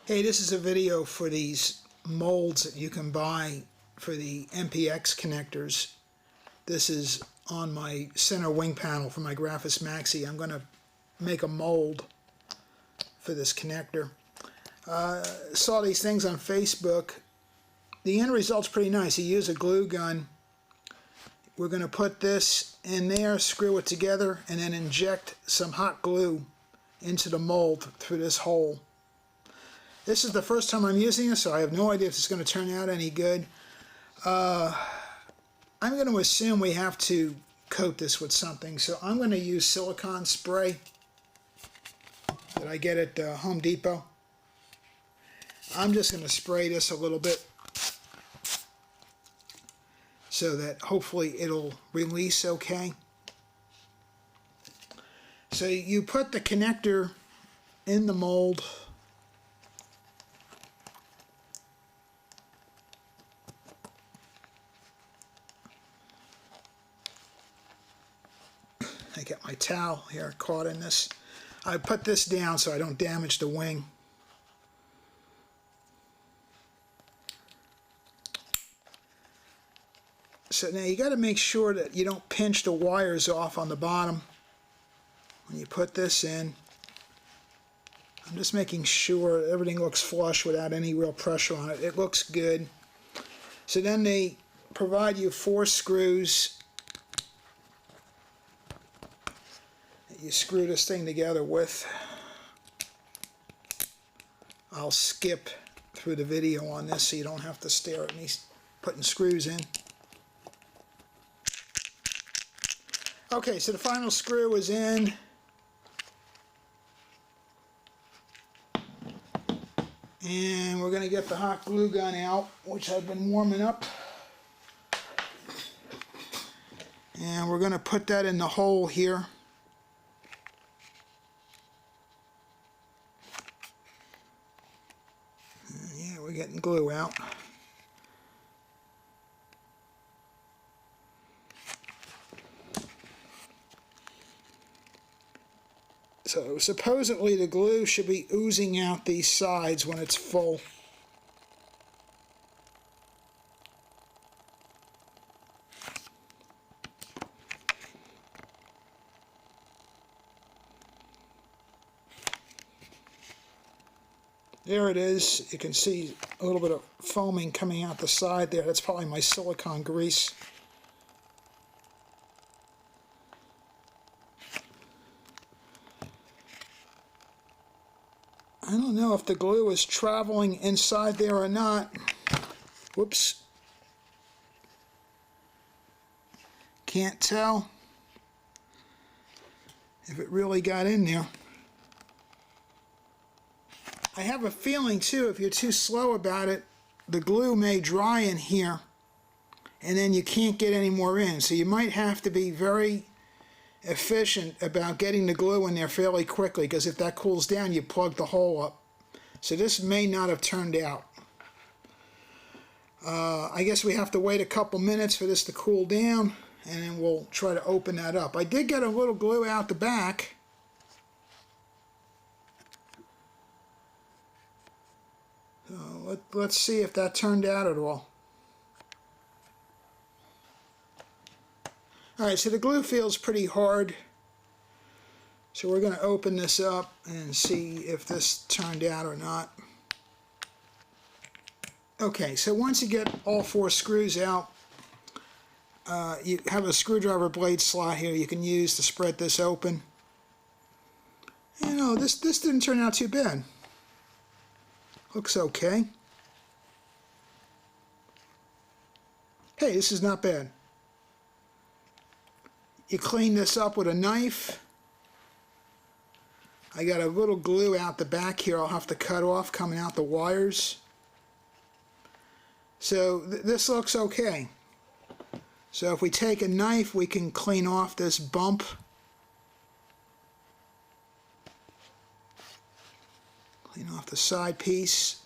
Hey, this is a video for these molds that you can buy for the MPX connectors. This is on my center wing panel for my Graphis Maxi. I'm going to make a mold for this connector. Saw these things on Facebook. The end result's pretty nice. You use a glue gun. We're going to put this in there, screw it together, and then inject some hot glue into the mold through this hole. This is the first time I'm using this, so I have no idea if it's going to turn out any good. I'm going to assume we have to coat this with something, so I'm going to use silicone spray that I get at Home Depot. I'm just going to spray this a little bit so that hopefully it'll release okay. So you put the connector in the mold. I get my towel here caught in this. I put this down so I don't damage the wing. So now you got to make sure that you don't pinch the wires off on the bottom when you put this in. I'm just making sure everything looks flush without any real pressure on it. It looks good. So then they provide you 4 screws. You screw this thing together with. I'll skip through the video on this so you don't have to stare at me putting screws in. Okay, so the final screw is in. And we're going to get the hot glue gun out, which I've been warming up. And we're going to put that in the hole here. Yeah, we're getting glue out. So supposedly the glue should be oozing out these sides when it's full. There it is. You can see a little bit of foaming coming out the side there. That's probably my silicone grease. I don't know if the glue is traveling inside there or not. Whoops. Can't tell if it really got in there. I have a feeling too, if you're too slow about it, the glue may dry in here and then you can't get any more in. So you might have to be very efficient about getting the glue in there fairly quickly, because if that cools down you plug the hole up. So this may not have turned out. I guess we have to wait a couple minutes for this to cool down and then we'll try to open that up. I did get a little glue out the back. So let's see if that turned out at all. Alright, so the glue feels pretty hard. So we're going to open this up and see if this turned out or not. Okay, so once you get all 4 screws out, you have a screwdriver blade slot here you can use to spread this open. You know, this didn't turn out too bad. Looks okay. Hey, this is not bad. You clean this up with a knife. I got a little glue out the back here I'll have to cut off coming out the wires. So this looks okay. So if we take a knife we can clean off this bump. Clean off the side piece.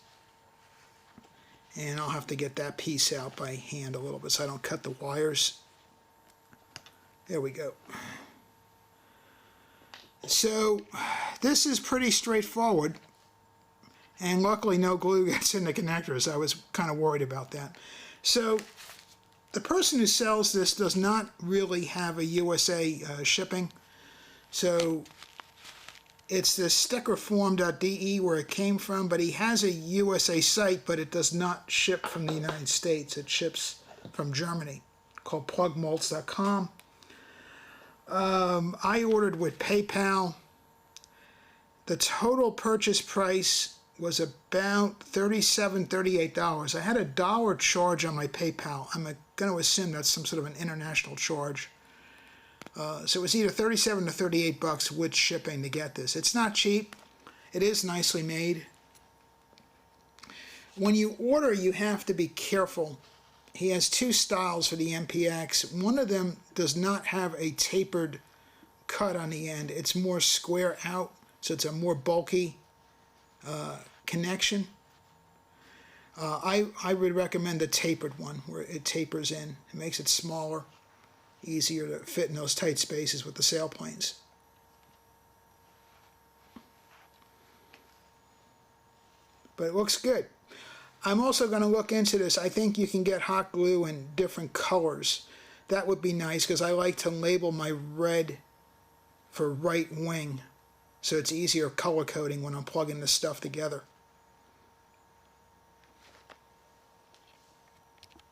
And I'll have to get that piece out by hand a little bit so I don't cut the wires. There we go. So this is pretty straightforward. And luckily no glue gets in the connectors. I was kind of worried about that. So the person who sells this does not really have a USA shipping. So it's this stickerform.de where it came from, but he has a USA site, but it does not ship from the United States. It ships from Germany, called PlugMolds.com. I ordered with PayPal. The total purchase price was about $38. I had $1 charge on my PayPal. I'm going to assume that's some sort of an international charge. So it was either 37 to 38 bucks with shipping to get this. It's not cheap. It is nicely made. When you order, you have to be careful. He has two styles for the MPX. One of them does not have a tapered cut on the end. It's more square out, so it's a more bulky connection. I would recommend the tapered one where it tapers in. It makes it smaller, easier to fit in those tight spaces with the sailplanes. But it looks good. I'm also going to look into this. I think you can get hot glue in different colors. That would be nice because I like to label my red for right wing, so it's easier color coding when I'm plugging this stuff together.